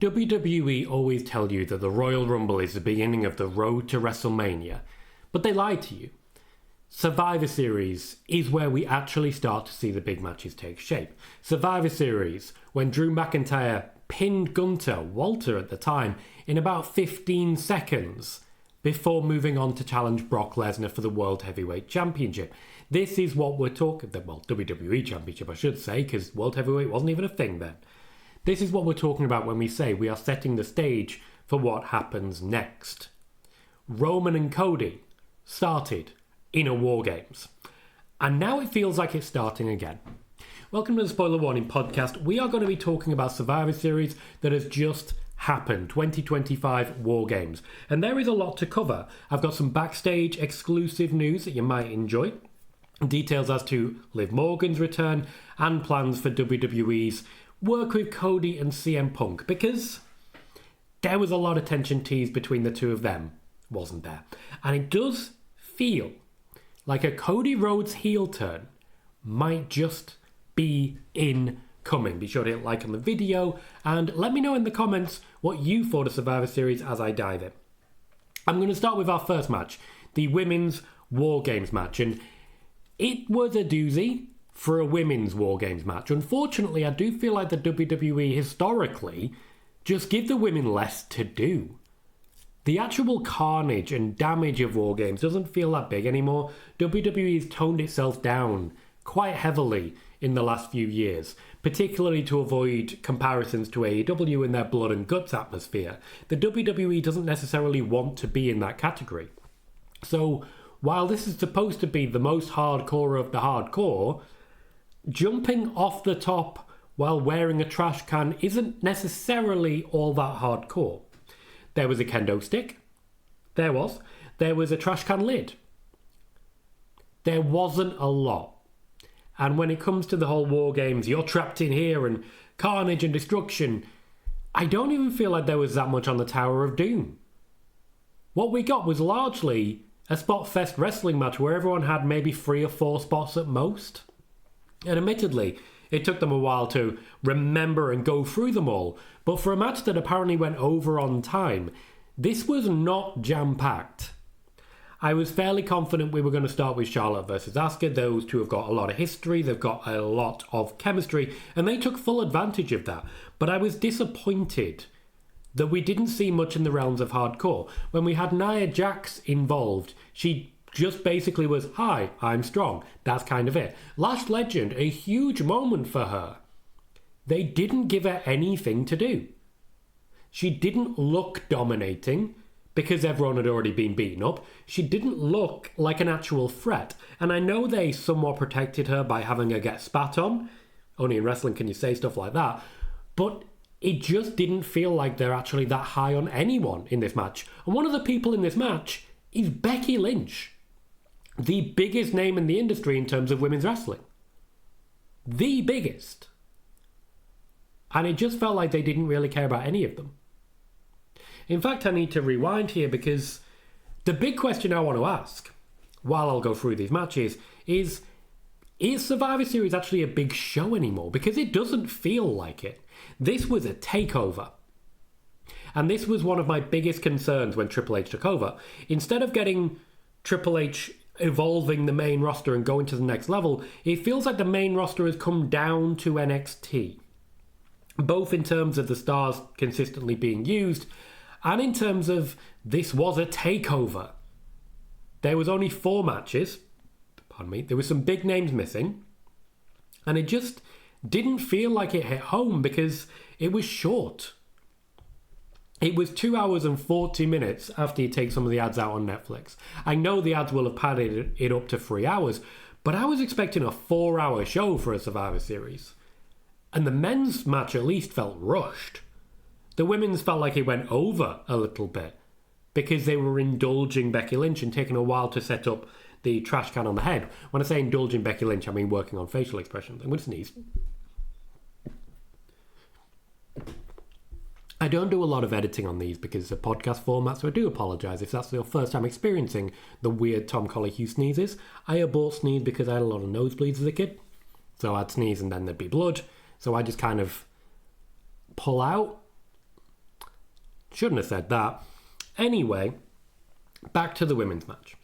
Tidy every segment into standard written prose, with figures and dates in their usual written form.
WWE always tell you that the Royal Rumble is the beginning of the road to WrestleMania, but they lie to you. Survivor Series is where we actually start to see the big matches take shape. Survivor Series, when Drew McIntyre pinned Walter at the time, in about 15 seconds before moving on to challenge Brock Lesnar for the World Heavyweight Championship. This is what we're talking about. Well, WWE Championship, I should say, because World Heavyweight wasn't even a thing then. This is what we're talking about when we say we are setting the stage for what happens next. Roman and Cody started in a War Games, and now it feels like it's starting again. Welcome to the Spoiler Warning Podcast. We are going to be talking about Survivor Series that has just happened, 2025 War Games, and there is a lot to cover. I've got some backstage exclusive news that you might enjoy, details as to Liv Morgan's return, and plans for WWE's work with Cody and CM Punk, because there was a lot of tension teased between the two of them, wasn't there? And it does feel like a Cody Rhodes heel turn might just be incoming. Be sure to hit like on the video and let me know in the comments what you thought of Survivor Series as I dive in. I'm going to start with our first match, the Women's War Games match, and it was a doozy for a women's War Games match. Unfortunately, I do feel like the WWE historically just give the women less to do. The actual carnage and damage of War Games doesn't feel that big anymore. WWE's toned itself down quite heavily in the last few years, particularly to avoid comparisons to AEW in their blood and guts atmosphere. The WWE doesn't necessarily want to be in that category. So, while this is supposed to be the most hardcore of the hardcore, jumping off the top while wearing a trash can isn't necessarily all that hardcore. There was a kendo stick. There was a trash can lid. There wasn't a lot. And when it comes to the whole War Games, you're trapped in here and carnage and destruction, I don't even feel like there was that much on the Tower of Doom. What we got was largely a spot fest wrestling match where everyone had maybe 3 or 4 spots at most. And admittedly, it took them a while to remember and go through them all, but for a match that apparently went over on time, this was not jam-packed. I was fairly confident we were going to start with Charlotte versus Asuka. Those two have got a lot of history, they've got a lot of chemistry, and they took full advantage of that. But I was disappointed that we didn't see much in the realms of hardcore. When we had Nia Jax involved, she just basically was, hi, I'm strong. That's kind of it. Lash Legend, a huge moment for her. They didn't give her anything to do. She didn't look dominating because everyone had already been beaten up. She didn't look like an actual threat. And I know they somewhat protected her by having her get spat on. Only in wrestling can you say stuff like that. But it just didn't feel like they're actually that high on anyone in this match. And one of the people in this match is Becky Lynch. The biggest name in the industry in terms of women's wrestling. The biggest. And it just felt like they didn't really care about any of them. In fact, I need to rewind here because the big question I want to ask, while I'll go through these matches, is Survivor Series actually a big show anymore? Because it doesn't feel like it. This was a takeover. And this was one of my biggest concerns when Triple H took over. Instead of getting Triple H evolving the main roster and going to the next level, it feels like the main roster has come down to NXT. Both in terms of the stars consistently being used, and in terms of this was a takeover. There was only 4 matches, there were some big names missing, and it just didn't feel like it hit home because it was short. It was 2 hours and 40 minutes after you take some of the ads out on Netflix. I know the ads will have padded it up to 3 hours, but I was expecting a 4-hour show for a Survivor Series. And the men's match at least felt rushed. The women's felt like it went over a little bit because they were indulging Becky Lynch and taking a while to set up the trash can on the head. When I say indulging Becky Lynch, I mean working on facial expressions. I'm going to sneeze. I don't do a lot of editing on these because it's a podcast format, so I do apologise if that's your first time experiencing the weird Tom Colohue sneezes. I abort sneeze because I had a lot of nosebleeds as a kid. So I'd sneeze and then there'd be blood. So I just kind of pull out Shouldn't have said that. Anyway, back to the women's match.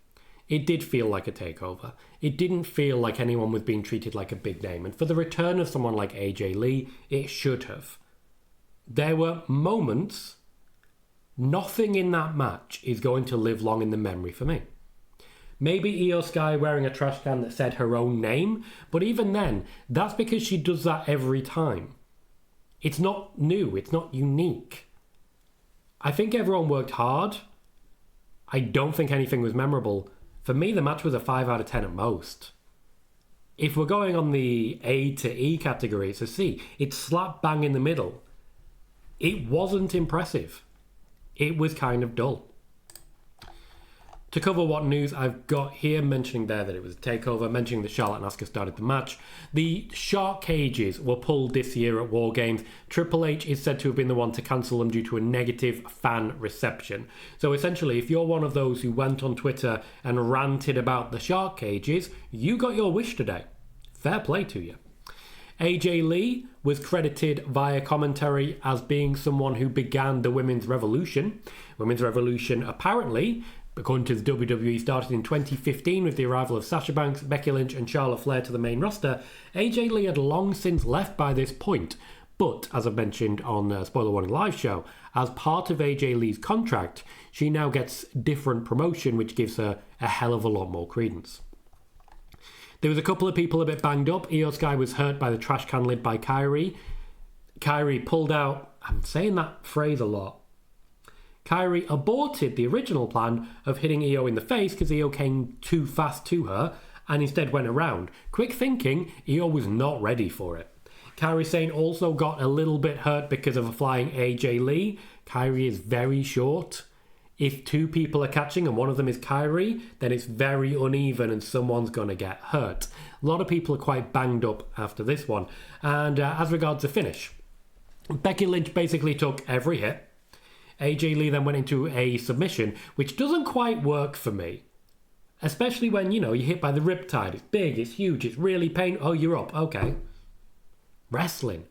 It did feel like a takeover. It didn't feel like anyone was being treated like a big name. And for the return of someone like AJ Lee, it should have. There were moments. Nothing in that match is going to live long in the memory for me. Maybe Io Sky wearing a trash can that said her own name, but even then, that's because she does that every time. It's not new, it's not unique. I think everyone worked hard. I don't think anything was memorable. For me, the match was a 5 out of 10 at most. If we're going on the A to E category, it's a C. It's slap bang in the middle. It wasn't impressive. It was kind of dull. To cover what news I've got here, mentioning there that it was a takeover, mentioning that Charlotte and Asuka started the match. The shark cages were pulled this year at War Games. Triple H is said to have been the one to cancel them due to a negative fan reception. So essentially, if you're one of those who went on Twitter and ranted about the shark cages, you got your wish today. Fair play to you. AJ Lee was credited via commentary as being someone who began the Women's Revolution. Women's Revolution apparently, according to the WWE, started in 2015 with the arrival of Sasha Banks, Becky Lynch and Charlotte Flair to the main roster. AJ Lee had long since left by this point, but as I've mentioned on Spoiler Warning Live show, as part of AJ Lee's contract, she now gets different promotion, which gives her a hell of a lot more credence. There was a couple of people a bit banged up. Io Sky was hurt by the trash can lid by Kairi. Kairi pulled out, I'm saying that phrase a lot. Kairi aborted the original plan of hitting Io in the face because Io came too fast to her and instead went around. Quick thinking, Io was not ready for it. Kairi Sane also got a little bit hurt because of a flying AJ Lee. Kairi is very short. If two people are catching and one of them is Kairi, then it's very uneven and someone's going to get hurt. A lot of people are quite banged up after this one. And as regards the finish, Becky Lynch basically took every hit. AJ Lee then went into a submission, which doesn't quite work for me. Especially when, you're hit by the riptide. It's big, it's huge, it's really painful. Oh, you're up. Okay. Wrestling.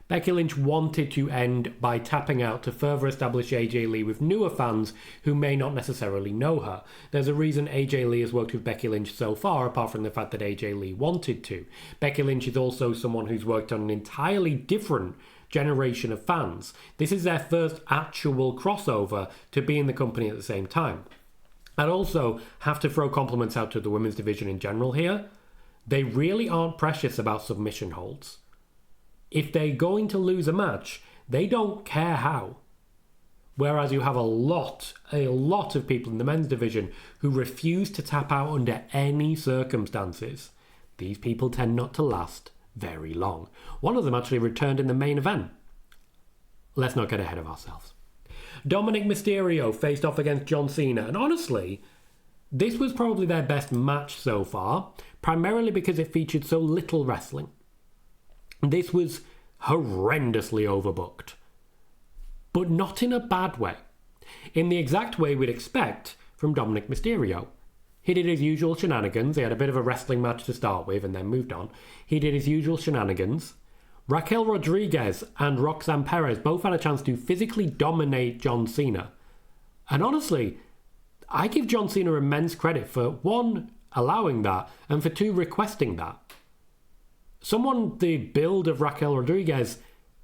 Becky Lynch wanted to end by tapping out to further establish AJ Lee with newer fans who may not necessarily know her. There's a reason AJ Lee has worked with Becky Lynch so far, apart from the fact that AJ Lee wanted to. Becky Lynch is also someone who's worked on an entirely different generation of fans. This is their first actual crossover to be in the company at the same time. I'd also have to throw compliments out to the women's division in general here. They really aren't precious about submission holds. If they're going to lose a match, they don't care how. Whereas you have a lot of people in the men's division who refuse to tap out under any circumstances. These people tend not to last very long. One of them actually returned in the main event. Let's not get ahead of ourselves. Dominic Mysterio faced off against John Cena, and honestly, this was probably their best match so far, primarily because it featured so little wrestling. This was horrendously overbooked, but not in a bad way. In the exact way we'd expect from Dominic Mysterio. He did his usual shenanigans. He had a bit of a wrestling match to start with and then moved on. He did his usual shenanigans. Raquel Rodriguez and Roxanne Perez both had a chance to physically dominate John Cena. And honestly, I give John Cena immense credit for, one, allowing that, and for two, requesting that. Someone the build of Raquel Rodriguez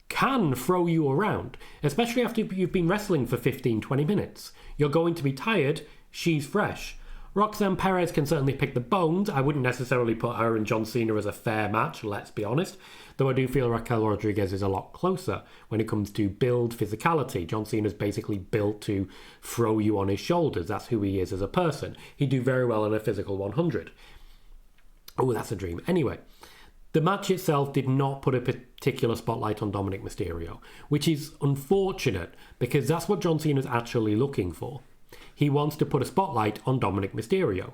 can throw you around, especially after you've been wrestling for 15-20 minutes. You're going to be tired, she's fresh. Roxanne Perez can certainly pick the bones. I wouldn't necessarily put her and John Cena as a fair match, let's be honest. Though I do feel Raquel Rodriguez is a lot closer when it comes to build physicality. John Cena's basically built to throw you on his shoulders. That's who he is as a person. He'd do very well in a physical 100. Oh, that's a dream. Anyway. The match itself did not put a particular spotlight on Dominic Mysterio, which is unfortunate because that's what John Cena's actually looking for. He wants to put a spotlight on Dominic Mysterio.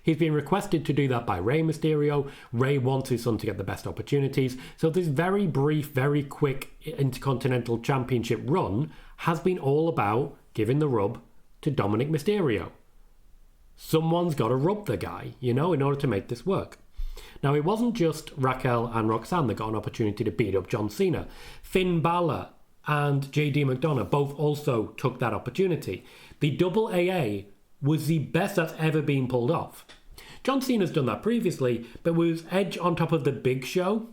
He's been requested to do that by Rey Mysterio. Rey wants his son to get the best opportunities, so this very brief, very quick Intercontinental Championship run has been all about giving the rub to Dominic Mysterio. Someone's got to rub the guy, in order to make this work. Now, it wasn't just Raquel and Roxanne that got an opportunity to beat up John Cena. Finn Balor and JD McDonough both also took that opportunity. The double AA was the best that's ever been pulled off. John Cena's done that previously, but was Edge on top of the Big Show?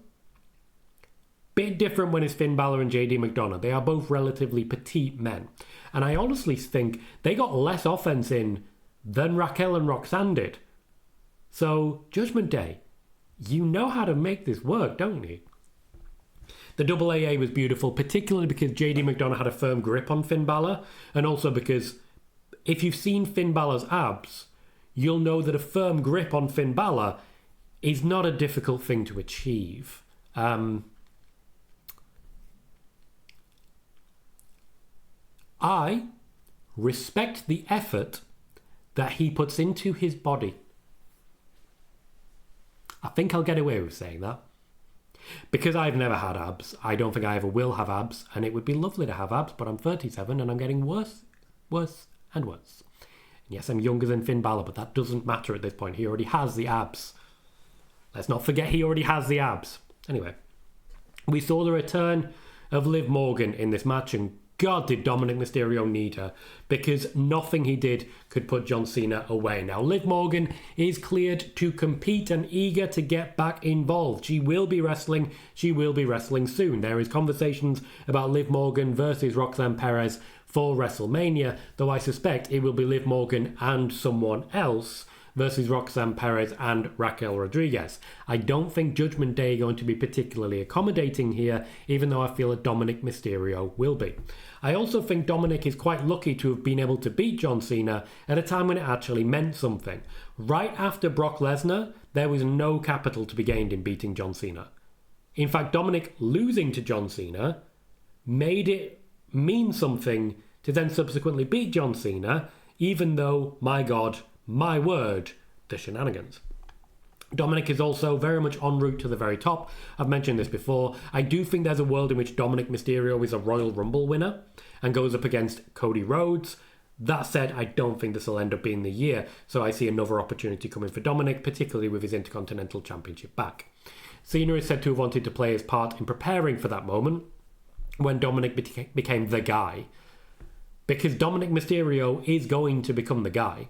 Bit different when it's Finn Balor and JD McDonough. They are both relatively petite men. And I honestly think they got less offense in than Raquel and Roxanne did. So, Judgment Day, you know how to make this work, don't you? The double AA was beautiful, particularly because JD McDonough had a firm grip on Finn Balor, and also because if you've seen Finn Balor's abs, you'll know that a firm grip on Finn Balor is not a difficult thing to achieve. I respect the effort that he puts into his body. I think I'll get away with saying that. Because I've never had abs, I don't think I ever will have abs, and it would be lovely to have abs, but I'm 37 and I'm getting worse, and worse. And yes, I'm younger than Finn Balor, but that doesn't matter at this point. He already has the abs. Let's not forget he already has the abs. Anyway, we saw the return of Liv Morgan in this match, and God, did Dominic Mysterio need her, because nothing he did could put John Cena away. Now, Liv Morgan is cleared to compete and eager to get back involved. She will be wrestling. She will be wrestling soon. There is conversations about Liv Morgan versus Roxanne Perez for WrestleMania, though I suspect it will be Liv Morgan and someone else versus Roxanne Perez and Raquel Rodriguez. I don't think Judgment Day are going to be particularly accommodating here, even though I feel that Dominic Mysterio will be. I also think Dominic is quite lucky to have been able to beat John Cena at a time when it actually meant something. Right after Brock Lesnar, there was no capital to be gained in beating John Cena. In fact, Dominic losing to John Cena made it mean something to then subsequently beat John Cena, even though, my God, my word, the shenanigans. Dominic is also very much en route to the very top. I've mentioned this before. I do think there's a world in which Dominic Mysterio is a Royal Rumble winner and goes up against Cody Rhodes. That said, I don't think this will end up being the year, so I see another opportunity coming for Dominic, particularly with his Intercontinental Championship back. Cena is said to have wanted to play his part in preparing for that moment when Dominic became the guy, because Dominic Mysterio is going to become the guy.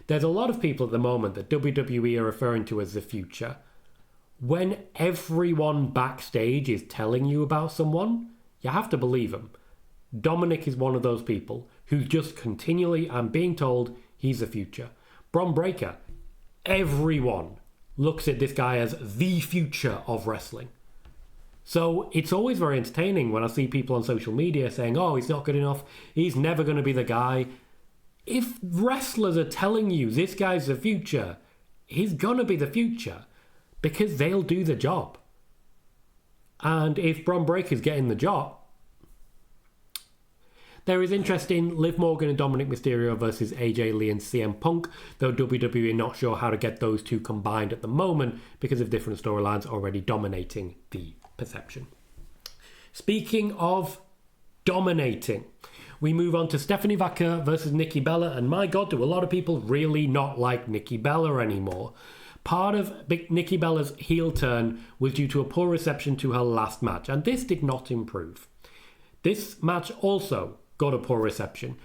There's a lot of people at the moment that WWE are referring to as the future. When everyone backstage is telling you about someone, you have to believe them. Dominic is one of those people who just continually am being told he's the future. Bron Breakker, everyone looks at this guy as the future of wrestling. So it's always very entertaining when I see people on social media saying, oh, he's not good enough, he's never going to be the guy. If wrestlers are telling you this guy's the future, he's gonna be the future because they'll do the job. And if Bron Breakker's getting the job, there is interest in Liv Morgan and Dominic Mysterio versus AJ Lee and CM Punk, though WWE are not sure how to get those two combined at the moment because of different storylines already dominating the perception. Speaking of dominating, we move on to Stephanie Vaquer versus Nikki Bella, and my God, do a lot of people really not like Nikki Bella anymore. Part of Nikki Bella's heel turn was due to a poor reception to her last match, and this did not improve. This match also got a poor reception,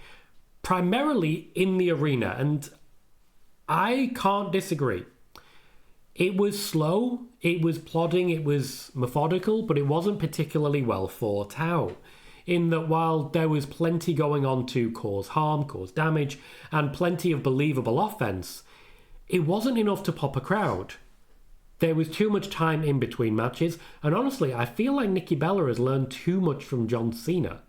primarily in the arena, and I can't disagree. It was slow, it was plodding, it was methodical, but it wasn't particularly well thought out. In that while there was plenty going on to cause harm, cause damage, and plenty of believable offense, it wasn't enough to pop a crowd. There was too much time in between matches, and honestly, I feel like Nikki Bella has learned too much from John Cena.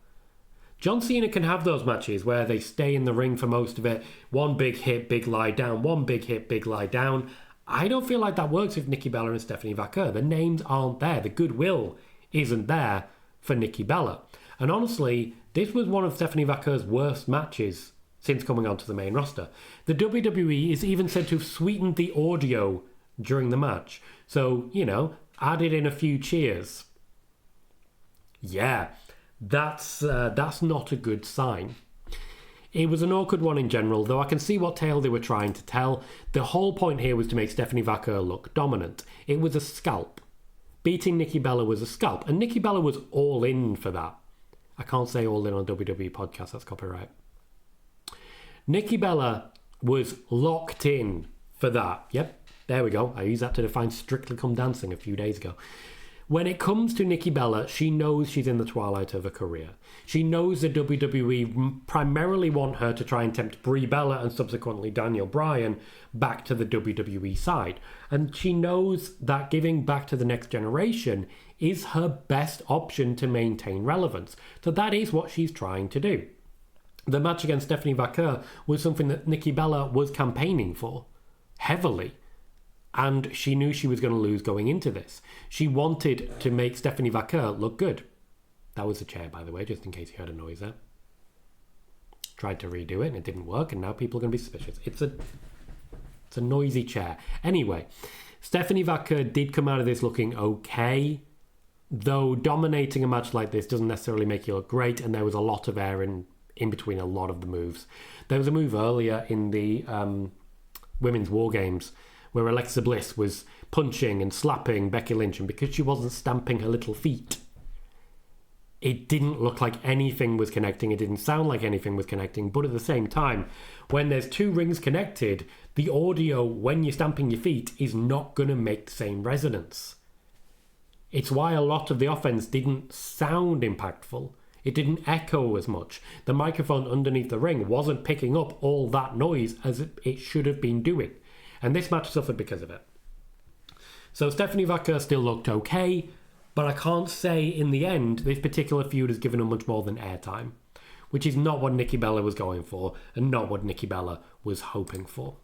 John Cena can have those matches where they stay in the ring for most of it, one big hit, big lie down, one big hit, big lie down. I don't feel like that works with Nikki Bella and Stephanie Vaquer. The names aren't there, the goodwill isn't there for Nikki Bella. And honestly, this was one of Stephanie Vaquer's worst matches since coming onto the main roster. The WWE is even said to have sweetened the audio during the match. So, added in a few cheers. Yeah, that's not a good sign. It was an awkward one in general, though I can see what tale they were trying to tell. The whole point here was to make Stephanie Vaquer look dominant. It was a scalp. Beating Nikki Bella was a scalp, and Nikki Bella was all in for that. I can't say All In on WWE podcast, that's copyright. Nikki Bella was locked in for that. Yep, there we go. I used that to define Strictly Come Dancing a few days ago. When it comes to Nikki Bella, she knows she's in the twilight of her career. She knows the WWE primarily want her to try and tempt Brie Bella and subsequently Daniel Bryan back to the WWE side. And she knows that giving back to the next generation is her best option to maintain relevance. So that is what she's trying to do. The match against Stephanie Vaquer was something that Nikki Bella was campaigning for heavily. And she knew she was going to lose going into this. She wanted to make Stephanie Vaquer look good. That was the chair, by the way, just in case you heard a noise there. Tried to redo it and it didn't work, and now people are going to be suspicious. It's a noisy chair. Anyway, Stephanie Vaquer did come out of this looking okay, though dominating a match like this doesn't necessarily make you look great, and there was a lot of air in between a lot of the moves. There was a move earlier in the Women's War Games where Alexa Bliss was punching and slapping Becky Lynch, and because she wasn't stamping her little feet, it didn't look like anything was connecting. It didn't sound like anything was connecting. But at the same time, when there's two rings connected, the audio when you're stamping your feet is not going to make the same resonance. It's why a lot of the offense didn't sound impactful. It didn't echo as much. The microphone underneath the ring wasn't picking up all that noise as it should have been doing. And this match suffered because of it. So Stephanie Vaquer still looked okay, but I can't say in the end this particular feud has given her much more than airtime, which is not what Nikki Bella was going for and not what Nikki Bella was hoping for.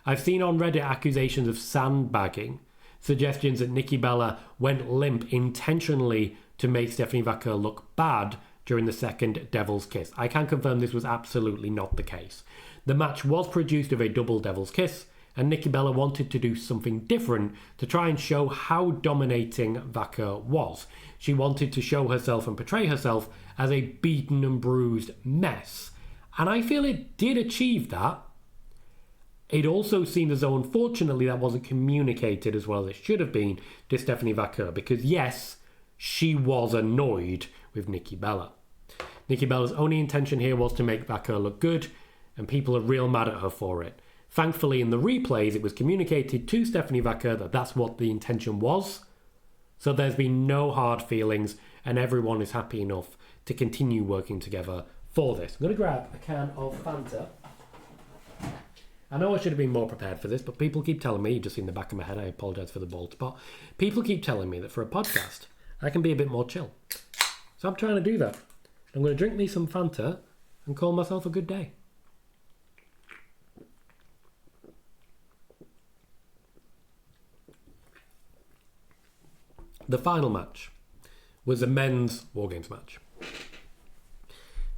I've seen on Reddit accusations of sandbagging, suggestions that Nikki Bella went limp intentionally to make Stephanie Vaquer look bad during the second Devil's Kiss. I can confirm this was absolutely not the case. The match was produced of a double Devil's Kiss, and Nikki Bella wanted to do something different to try and show how dominating Vaquer was. She wanted to show herself and portray herself as a beaten and bruised mess. And I feel it did achieve that. It also seemed as though, unfortunately, that wasn't communicated as well as it should have been to Stephanie Vaquer, because yes, she was annoyed with Nikki Bella. Nikki Bella's only intention here was to make Vaquer look good, and people are real mad at her for it. Thankfully, in the replays, it was communicated to Stephanie Vaquer that that's what the intention was. So there's been no hard feelings, and everyone is happy enough to continue working together for this. I'm going to grab a can of Fanta. I know I should have been more prepared for this, but people keep telling me, you've just seen the back of my head, I apologise for the bald spot. People keep telling me that for a podcast, I can be a bit more chill. So I'm trying to do that. I'm going to drink me some Fanta and call myself a good day. The final match was a men's War Games match.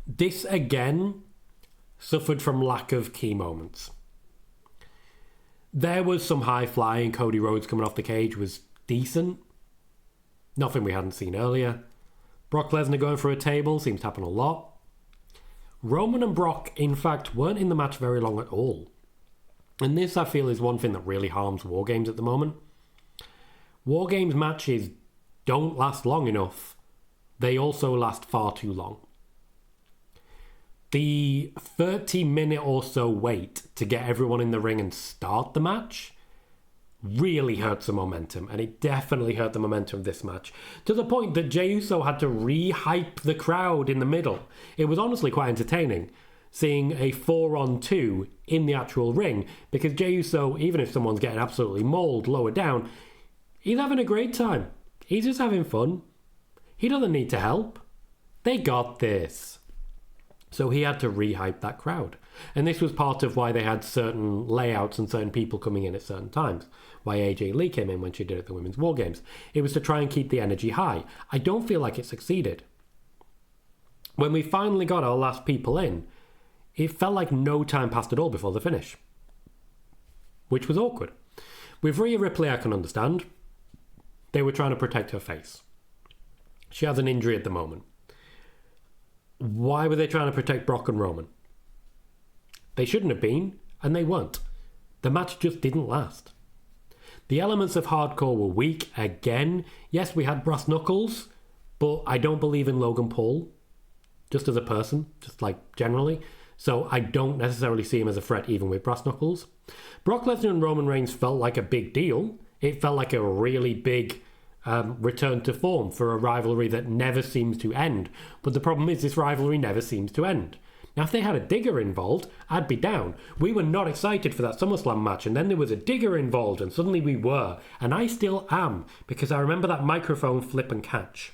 This again suffered from lack of key moments. There was some high flying. Cody Rhodes coming off the cage was decent. Nothing we hadn't seen earlier. Brock Lesnar going for a table seems to happen a lot. Roman and Brock, in fact, weren't in the match very long at all. And this, I feel, is one thing that really harms War Games at the moment. War Games matches don't last long enough. They also last far too long. The 30-minute or so wait to get everyone in the ring and start the match really hurts the momentum, and it definitely hurt the momentum of this match, to the point that Jey Uso had to re-hype the crowd in the middle. It was honestly quite entertaining seeing a 4-on-2 in the actual ring, because Jey Uso, even if someone's getting absolutely mauled lower down, he's having a great time. He's just having fun. He doesn't need to help. They got this. So he had to re-hype that crowd. And this was part of why they had certain layouts and certain people coming in at certain times. Why AJ Lee came in when she did at the Women's War Games. It was to try and keep the energy high. I don't feel like it succeeded. When we finally got our last people in, it felt like no time passed at all before the finish. Which was awkward. With Rhea Ripley, I can understand. They were trying to protect her face. She has an injury at the moment. Why were they trying to protect Brock and Roman? They shouldn't have been, and they weren't. The match just didn't last. The elements of hardcore were weak again. Yes, we had brass knuckles, but I don't believe in Logan Paul. just as a person, just like generally. So I don't necessarily see him as a threat even with brass knuckles. Brock Lesnar and Roman Reigns felt like a big deal. It felt like a really big return to form for a rivalry that never seems to end. But the problem is this rivalry never seems to end. Now, if they had a Digger involved, I'd be down. We were not excited for that SummerSlam match, and then there was a Digger involved, and suddenly we were. And I still am, because I remember that microphone flip and catch.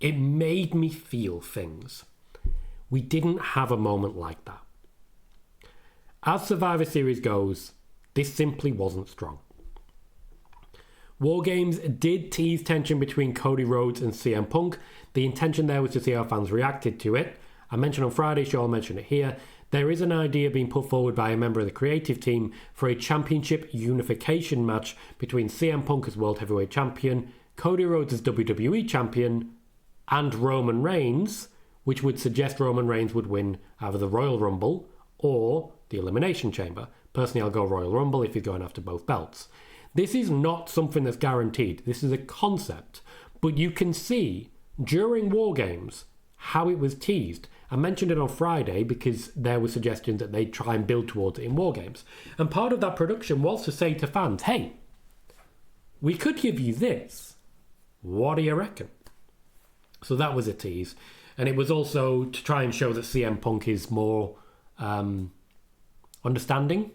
It made me feel things. We didn't have a moment like that. As Survivor Series goes, this simply wasn't strong. War Games did tease tension between Cody Rhodes and CM Punk. The intention there was to see how fans reacted to it. I mentioned on Friday's show, I'll mention it here. There is an idea being put forward by a member of the creative team for a championship unification match between CM Punk as World Heavyweight Champion, Cody Rhodes as WWE Champion, and Roman Reigns, which would suggest Roman Reigns would win either the Royal Rumble or the Elimination Chamber. Personally, I'll go Royal Rumble if he's going after both belts. This is not something that's guaranteed. This is a concept. But you can see during War Games how it was teased. I mentioned it on Friday because there were suggestions that they'd try and build towards it in War Games. And part of that production was to say to fans, hey, we could give you this. What do you reckon? So that was a tease. And it was also to try and show that CM Punk is more understanding,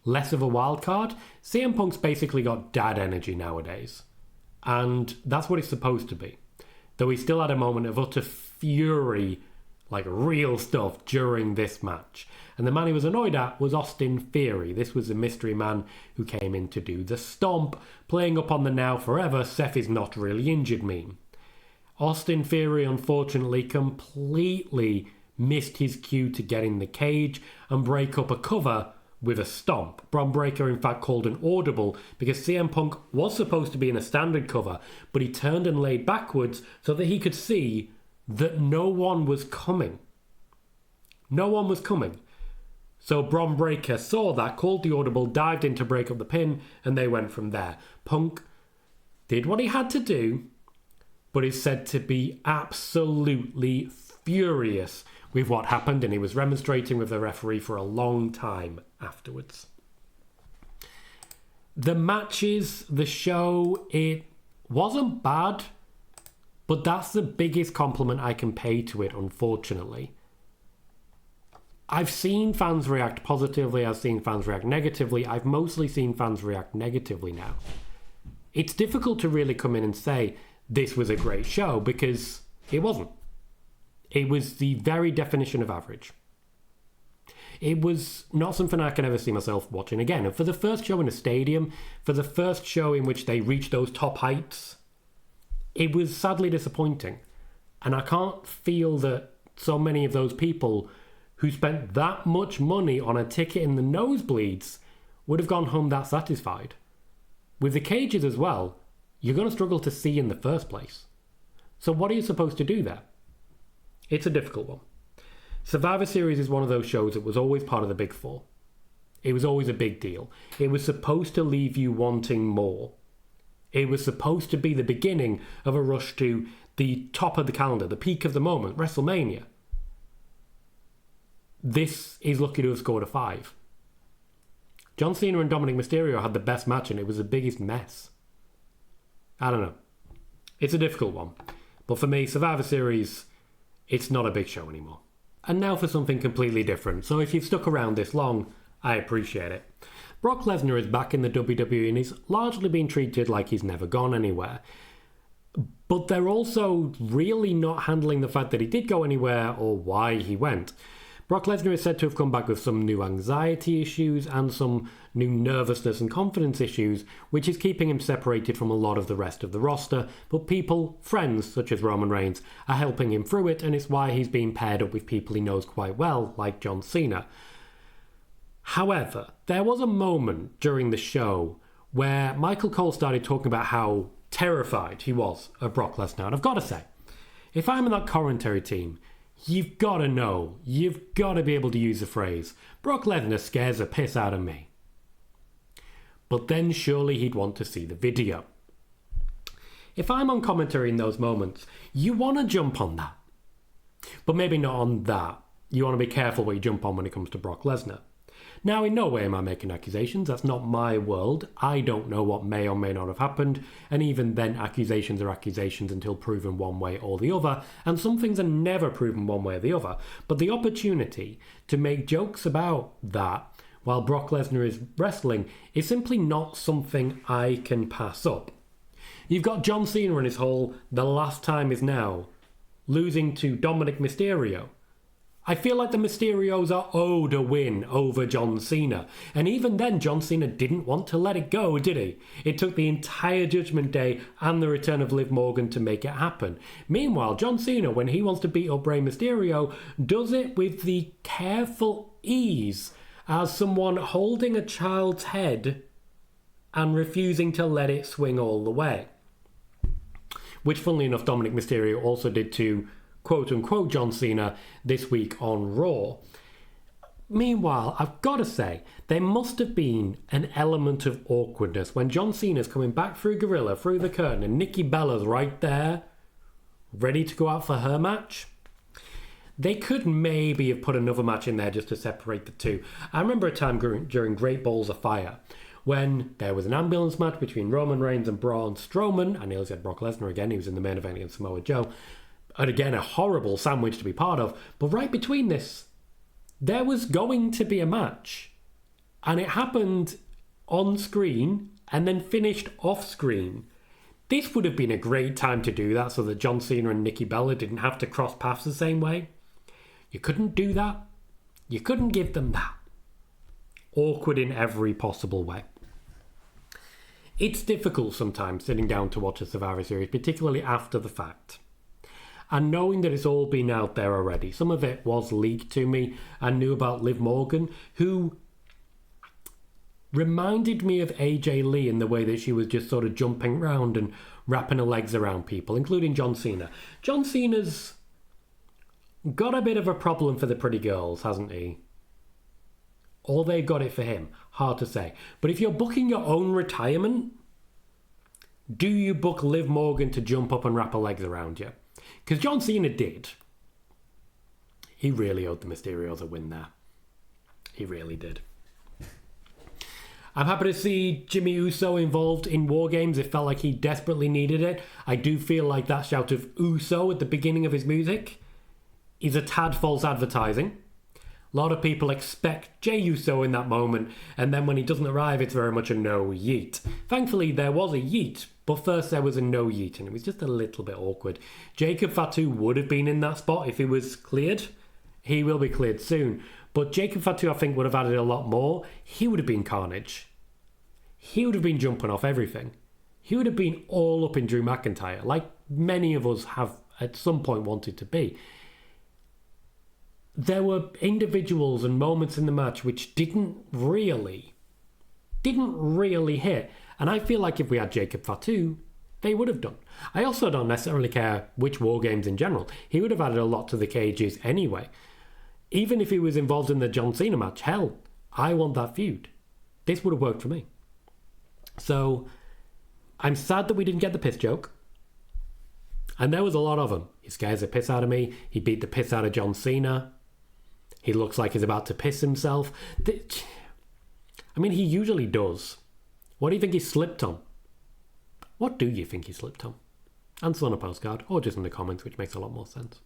less of a wild card. CM Punk's basically got dad energy nowadays. And that's what it's supposed to be. Though he still had a moment of utter fury, like real stuff, during this match. And the man he was annoyed at was Austin Theory. This was the mystery man who came in to do the stomp, playing up on the now forever Seth is not really injured meme. Austin Theory unfortunately completely missed his cue to get in the cage and break up a cover with a stomp. Bron Breakker in fact called an audible because CM Punk was supposed to be in a standard cover, but he turned and laid backwards so that he could see that no one was coming. No one was coming. So Bron Breakker saw that, called the audible, dived in to break up the pin, and they went from there. Punk did what he had to do, but is said to be absolutely furious with what happened, and he was remonstrating with the referee for a long time afterwards. The matches, the show, it wasn't bad, but that's the biggest compliment I can pay to it, unfortunately. I've seen fans react positively, I've seen fans react negatively, I've mostly seen fans react negatively now. It's difficult to really come in and say this was a great show because it wasn't. It was the very definition of average. It was not something I can ever see myself watching again. And for the first show in a stadium, for the first show in which they reached those top heights, it was sadly disappointing. And I can't feel that so many of those people who spent that much money on a ticket in the nosebleeds would have gone home that satisfied. With the cages as well, you're going to struggle to see in the first place. So what are you supposed to do there? It's a difficult one. Survivor Series is one of those shows that was always part of the Big Four. It was always a big deal. It was supposed to leave you wanting more. It was supposed to be the beginning of a rush to the top of the calendar, the peak of the moment, WrestleMania. This is lucky to have scored a 5. John Cena and Dominic Mysterio had the best match and it was the biggest mess. I don't know. It's a difficult one. But for me, Survivor Series, it's not a big show anymore. And now for something completely different. So if you've stuck around this long, I appreciate it. Brock Lesnar is back in the WWE and he's largely been treated like he's never gone anywhere. But they're also really not handling the fact that he did go anywhere or why he went. Brock Lesnar is said to have come back with some new anxiety issues and some new nervousness and confidence issues, which is keeping him separated from a lot of the rest of the roster. But people, friends such as Roman Reigns, are helping him through it, and it's why he's being paired up with people he knows quite well, like John Cena. However, there was a moment during the show where Michael Cole started talking about how terrified he was of Brock Lesnar. And I've got to say, if I'm in that commentary team, you've got to know, you've got to be able to use the phrase, Brock Lesnar scares the piss out of me. But then surely he'd want to see the video. If I'm on commentary in those moments, you want to jump on that. But maybe not on that. You want to be careful what you jump on when it comes to Brock Lesnar. Now, in no way am I making accusations. That's not my world. I don't know what may or may not have happened. And even then, accusations are accusations until proven one way or the other. And some things are never proven one way or the other. But the opportunity to make jokes about that while Brock Lesnar is wrestling is simply not something I can pass up. You've got John Cena and his whole "the last time is now," losing to Dominic Mysterio. I feel like the Mysterios are owed a win over John Cena. And even then, John Cena didn't want to let it go, did he? It took the entire Judgment Day and the return of Liv Morgan to make it happen. Meanwhile, John Cena, when he wants to beat up Rey Mysterio, does it with the careful ease as someone holding a child's head and refusing to let it swing all the way. Which, funnily enough, Dominic Mysterio also did to quote-unquote John Cena this week on Raw. Meanwhile, I've got to say, there must have been an element of awkwardness when John Cena's coming back through Gorilla, through the curtain, and Nikki Bella's right there, ready to go out for her match. They could maybe have put another match in there just to separate the two. I remember a time during Great Balls of Fire when there was an ambulance match between Roman Reigns and Braun Strowman. I nearly said Brock Lesnar again. He was in the main event against Samoa Joe. And again, a horrible sandwich to be part of. But right between this, there was going to be a match. And it happened on screen and then finished off screen. This would have been a great time to do that so that John Cena and Nikki Bella didn't have to cross paths the same way. You couldn't do that. You couldn't give them that. Awkward in every possible way. It's difficult sometimes sitting down to watch a Survivor Series, particularly after the fact. And knowing that it's all been out there already. Some of it was leaked to me. I knew about Liv Morgan, who reminded me of AJ Lee in the way that she was just sort of jumping around and wrapping her legs around people, including John Cena. John Cena's got a bit of a problem for the pretty girls, hasn't he? Or they've got it for him. Hard to say. But if you're booking your own retirement, do you book Liv Morgan to jump up and wrap her legs around you? Because John Cena did. He really owed the Mysterios a win there. He really did. I'm happy to see Jimmy Uso involved in War Games. It felt like he desperately needed it. I do feel like that shout of Uso at the beginning of his music is a tad false advertising. A lot of people expect Jey Uso in that moment, and then when he doesn't arrive, it's very much a no yeet. Thankfully, there was a yeet, but first there was a no yeet, and it was just a little bit awkward. Jacob Fatu would have been in that spot if he was cleared. He will be cleared soon. But Jacob Fatu, I think, would have added a lot more. He would have been Carnage. He would have been jumping off everything. He would have been all up in Drew McIntyre, like many of us have at some point wanted to be. There were individuals and moments in the match which didn't really hit. And I feel like if we had Jacob Fatu, they would have done. I also don't necessarily care which War Games in general. He would have added a lot to the cages anyway. Even if he was involved in the John Cena match, hell, I want that feud. This would have worked for me. So, I'm sad that we didn't get the piss joke. And there was a lot of them. He scares the piss out of me. He beat the piss out of John Cena. He looks like he's about to piss himself. I mean, he usually does. What do you think he slipped on? What do you think he slipped on? Answer on a postcard, or just in the comments, which makes a lot more sense.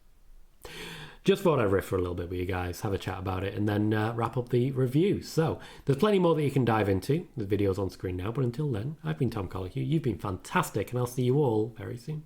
Just thought I'd riff for a little bit with you guys, have a chat about it, and then wrap up the review. So, there's plenty more that you can dive into. The video's on screen now, but until then, I've been Tom Collique. You've been fantastic, and I'll see you all very soon.